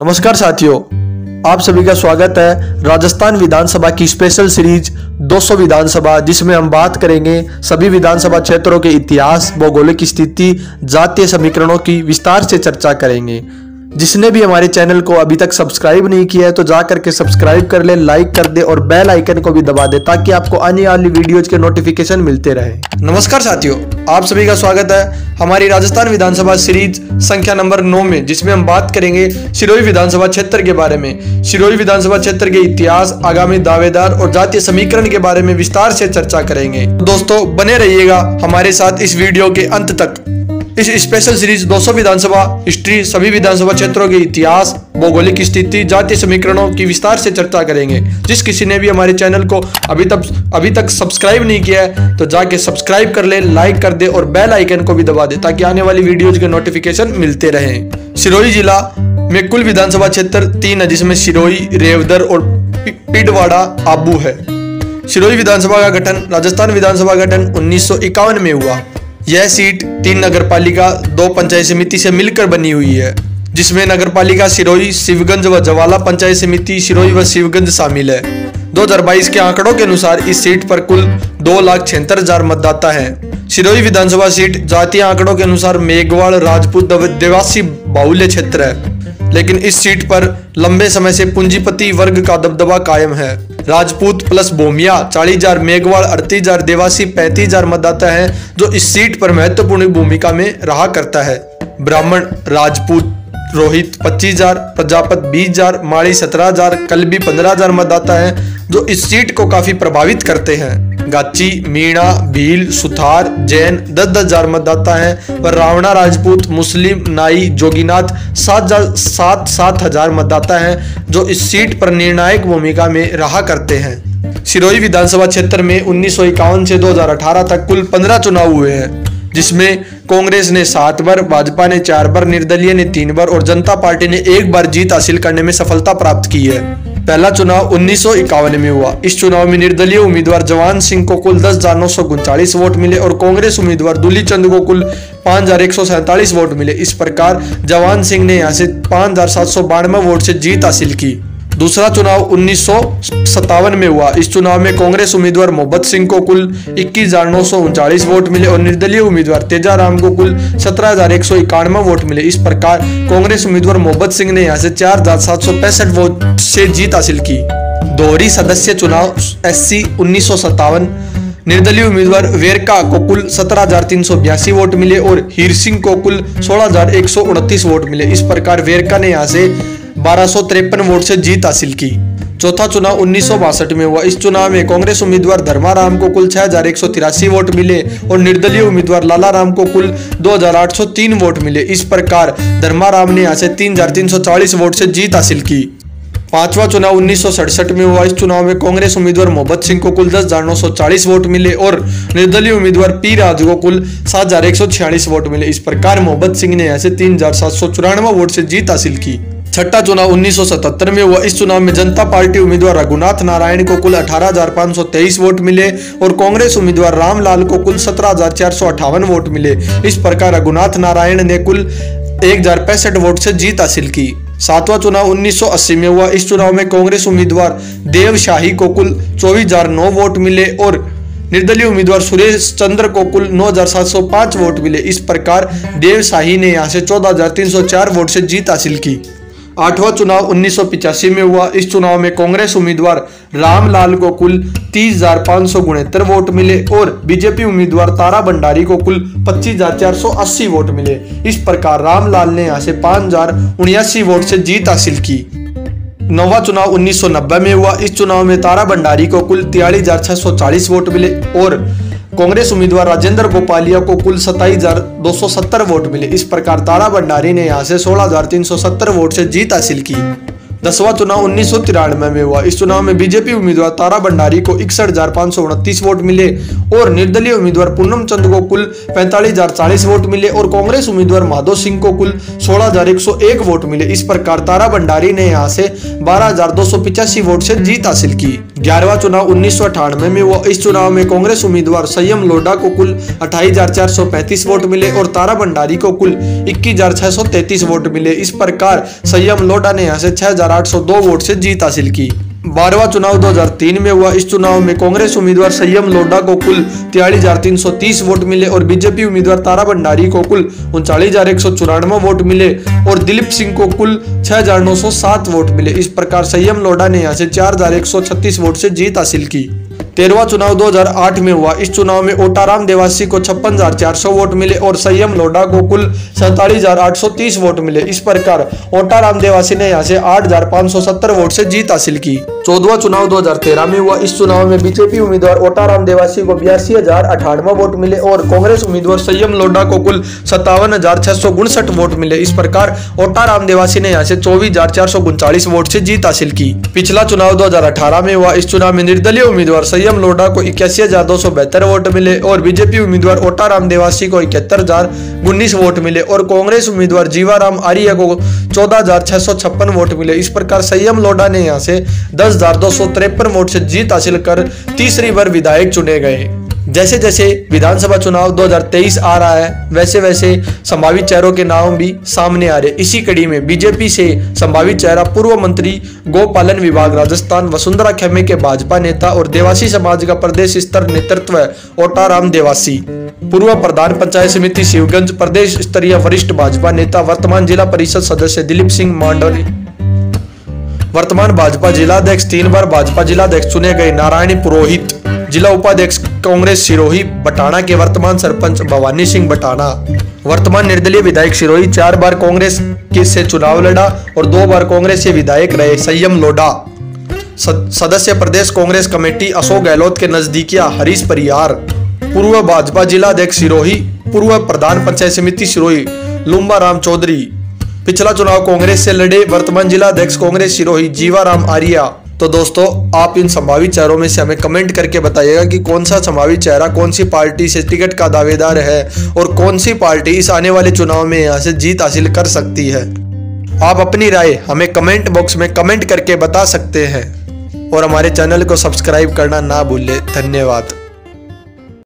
नमस्कार साथियों, आप सभी का स्वागत है राजस्थान विधानसभा की स्पेशल सीरीज 200 विधानसभा, जिसमें हम बात करेंगे सभी विधानसभा क्षेत्रों के इतिहास, भौगोलिक स्थिति, जातीय समीकरणों की विस्तार से चर्चा करेंगे। जिसने भी हमारे चैनल को अभी तक सब्सक्राइब नहीं किया है तो जा करके सब्सक्राइब कर ले, लाइक कर दे और बेल आइकन को भी दबा दे ताकि आपको आने वाली वीडियोज के नोटिफिकेशन मिलते रहे। नमस्कार साथियों, आप सभी का स्वागत है हमारी राजस्थान विधानसभा सीरीज संख्या नंबर 9 में, जिसमें हम बात करेंगे सिरोही विधानसभा क्षेत्र के बारे में। सिरोही विधानसभा क्षेत्र के इतिहास, आगामी दावेदार और जातीय समीकरण के बारे में विस्तार से चर्चा करेंगे। दोस्तों बने रहिएगा हमारे साथ इस वीडियो के अंत तक। इस स्पेशल सीरीज 200 विधानसभा हिस्ट्री, सभी विधानसभा क्षेत्रों के इतिहास, भौगोलिक स्थिति, जातीय समीकरणों की विस्तार से चर्चा करेंगे। जिस किसी ने भी हमारे चैनल को अभी तक सब्सक्राइब नहीं किया है तो जाके सब्सक्राइब कर ले, लाइक कर दे और बेल आइकन को भी दबा दे ताकि आने वाली वीडियोज के नोटिफिकेशन मिलते रहें। सिरोही जिला में कुल विधानसभा क्षेत्र 3 है, जिसमें सिरोही, रेवदर और पिडवाड़ा आबू है। सिरोही विधानसभा का गठन राजस्थान विधानसभा गठन 1951 में हुआ। यह सीट 3 नगरपालिका, 2 पंचायत समिति से मिलकर बनी हुई है, जिसमें नगरपालिका सिरोही, शिवगंज व जवाला पंचायत समिति सिरोही व शिवगंज शामिल है। 2022 के आंकड़ों के अनुसार इस सीट पर कुल 2,76,000 मतदाता हैं। सिरोही विधानसभा सीट जातीय आंकड़ों के अनुसार मेघवाड़, राजपूत, देवासी बाहुल्य क्षेत्र है, लेकिन इस सीट पर लंबे समय से पूंजीपति वर्ग का दबदबा कायम है। राजपूत प्लस भूमिया 40,000, मेघवाड़ 38,000, देवासी 35,000 मतदाता हैं, जो इस सीट पर महत्वपूर्ण भूमिका में रहा करता है। ब्राह्मण, राजपूत, रोहित 25,000, प्रजापत 20,000, माड़ी 17,000, कलबी 15,000 मतदाता हैं, जो इस सीट को काफी प्रभावित करते हैं। गाची, मीणा, भील, सुथार, जैन 10,000 मतदाता हैं और रावणा, राजपूत, मुस्लिम, नाई, जोगीनाथ 7,000 मतदाता हैं, जो इस सीट पर निर्णायक भूमिका में रहा करते हैं। सिरोही विधानसभा क्षेत्र में 1951 से 2018 तक कुल 15 चुनाव हुए हैं, जिसमें कांग्रेस ने 7 बार, भाजपा ने 4 बार, निर्दलीय ने 3 बार और जनता पार्टी ने 1 बार जीत हासिल करने में सफलता प्राप्त की है। पहला चुनाव 1951 में हुआ। इस चुनाव में निर्दलीय उम्मीदवार जवान सिंह को कुल 10,939 वोट मिले और कांग्रेस उम्मीदवार दूली चंद को कुल 5,147 वोट मिले। इस प्रकार जवान सिंह ने यहां से 5,792 वोट से जीत हासिल की। दूसरा चुनाव 1957 में हुआ। इस चुनाव में कांग्रेस उम्मीदवार मोहब्बत सिंह को कुल 21,939 वोट मिले और निर्दलीय उम्मीदवार तेजाराम को कुल 17,191 वोट मिले। इस प्रकार कांग्रेस उम्मीदवार मोहब्बत सिंह ने यहां से 4,765 वोट से जीत हासिल की। दोहरी सदस्य चुनाव SC 1957, निर्दलीय उम्मीदवार वेरका को कुल 17,382 वोट मिले और हीर सिंह को कुल 16,129 वोट मिले। इस प्रकार वेरका ने यहां से 1,253 वोट से जीत हासिल की। चौथा चुनाव 1962 में हुआ। इस चुनाव में कांग्रेस उम्मीदवार धर्माराम को कुल 6,183 वोट मिले और निर्दलीय उम्मीदवार लालाराम को कुल 2,803 वोट मिले। इस प्रकार धर्माराम ने यहां से 3,340 वोट से जीत हासिल की। पांचवा चुनाव 1967 में हुआ। इस चुनाव में कांग्रेस उम्मीदवार मोहब्बत सिंह को कुल 10,940 वोट मिले और निर्दलीय उम्मीदवार पी राज को कुल 7,146 वोट मिले। इस प्रकार मोहब्बत सिंह ने यहां से 3,794 वोट से जीत हासिल की। छठा चुनाव 1977 में हुआ। इस चुनाव में जनता पार्टी उम्मीदवार रघुनाथ नारायण को कुल 18,523 वोट मिले और कांग्रेस उम्मीदवार रामलाल को कुल 17,458 वोट मिले। इस प्रकार रघुनाथ नारायण ने कुल 1,065 वोट से जीत हासिल की। सातवां चुनाव 1980 में हुआ। इस चुनाव में कांग्रेस उम्मीदवार देव शाही को कुल 24,009 वोट मिले और निर्दलीय उम्मीदवार सुरेश चंद्र को कुल 9,705 वोट मिले। इस प्रकार देव शाही ने यहां से 14,304 वोट से जीत हासिल की। आठवां चुनाव 1985 में हुआ। इस चुनाव में कांग्रेस उम्मीदवार रामलाल को कुल 30,569 वोट मिले और बीजेपी उम्मीदवार तारा भंडारी को कुल 25,480 वोट मिले। इस प्रकार रामलाल ने यहां से 5,079 वोट से जीत हासिल की। नौवां चुनाव 1990 में हुआ। इस चुनाव में तारा भंडारी को कुल 43,640 वोट मिले और कांग्रेस उम्मीदवार राजेंद्र गोपालिया को कुल 27,270 वोट मिले। इस प्रकार तारा भंडारी ने यहां से 16,370 वोट से जीत हासिल की। 10वां चुनाव 1993 में हुआ। इस चुनाव में बीजेपी उम्मीदवार तारा भंडारी को 61,529 वोट मिले और निर्दलीय उम्मीदवार पूनम चंद को कुल 45,040 वोट मिले और कांग्रेस उम्मीदवार माधो सिंह को कुल 16,101 वोट मिले। इस प्रकार तारा भंडारी ने यहां से 12,285 वोट से जीत हासिल की। 11वां चुनाव 1998 में हुआ। इस चुनाव में कांग्रेस उम्मीदवार संयम लोढ़ा को कुल 28,435 वोट मिले और तारा भंडारी को कुल 21,633 वोट मिले। इस प्रकार संयम लोढ़ा ने यहां से 6,802 वोट से जीत हासिल की। 12वां चुनाव 2003 में हुआ। इस चुनाव में कांग्रेस उम्मीदवार संयम लोढ़ा को कुल 43,330 वोट मिले और बीजेपी उम्मीदवार तारा भंडारी को कुल 39,194 वोट मिले और दिलीप सिंह को कुल 6,907 वोट मिले। इस प्रकार संयम लोढ़ा ने यहां से 4,136 वोट से जीत हासिल की। 13वां चुनाव 2008 में हुआ। इस चुनाव में ओटाराम देवासी को 56,400 वोट मिले और संयम लोढ़ा को कुल 47,830 वोट मिले। इस प्रकार ओटाराम देवासी ने यहां से 8,570 वोट से जीत हासिल की। 14वां चुनाव 2013 में हुआ। इस चुनाव में बीजेपी उम्मीदवार ओटाराम देवासी को 82,098 वोट मिले और कांग्रेस उम्मीदवार संयम लोढ़ा को कुल 57,659 वोट मिले। इस प्रकार ओटाराम देवासी ने यहां से 24,439 वोट से जीत हासिल की। पिछला चुनाव 2018 में हुआ। इस चुनाव में निर्दलीय उम्मीदवार संयम लोढ़ा को 81,272 वोट मिले और बीजेपी उम्मीदवार ओटाराम देवासी को 71,019 वोट मिले और कांग्रेस उम्मीदवार जीवाराम आर्य को 14,656 वोट मिले। इस प्रकार संयम लोढ़ा ने यहां से 10,253 वोट से जीत हासिल कर तीसरी बार विधायक चुने गए। जैसे जैसे विधानसभा चुनाव 2023 आ रहा है वैसे वैसे संभावित चेहरों के नाम भी सामने आ रहे। इसी कड़ी में बीजेपी से संभावित चेहरा पूर्व मंत्री गोपालन विभाग राजस्थान वसुंधरा खेमे के भाजपा नेता और देवासी समाज का प्रदेश स्तर नेतृत्व ओटाराम देवासी, पूर्व प्रधान पंचायत समिति शिवगंज प्रदेश स्तरीय वरिष्ठ भाजपा नेता वर्तमान जिला परिषद सदस्य दिलीप सिंह मांडोली, वर्तमान भाजपा जिलाध्यक्ष 3 बार भाजपा जिलाध्यक्ष चुने गए नारायणी पुरोहित, जिला उपाध्यक्ष कांग्रेस सिरोही बटाना के वर्तमान सरपंच भवानी सिंह बटाना, वर्तमान निर्दलीय विधायक सिरोही 4 बार कांग्रेस के से चुनाव लड़ा और 2 बार कांग्रेस से विधायक रहे संयम लोढ़ा, सदस्य प्रदेश कांग्रेस कमेटी अशोक गहलोत के नजदीकिया हरीश परियार, पूर्व भाजपा जिलाध्यक्ष सिरोही, पूर्व प्रधान पंचायत समिति सिरोही लुम्बा राम चौधरी, पिछला चुनाव कांग्रेस से लड़े वर्तमान जिलाध्यक्ष कांग्रेस सिरोही जीवाराम आर्या। तो दोस्तों आप इन संभावित चेहरों में से हमें कमेंट करके बताइएगा कि कौन सा संभावित चेहरा कौन सी पार्टी से टिकट का दावेदार है और कौन सी पार्टी इस आने वाले चुनाव में यहाँ से जीत हासिल कर सकती है। आप अपनी राय हमें कमेंट बॉक्स में कमेंट करके बता सकते हैं और हमारे चैनल को सब्सक्राइब करना ना भूलें। धन्यवाद।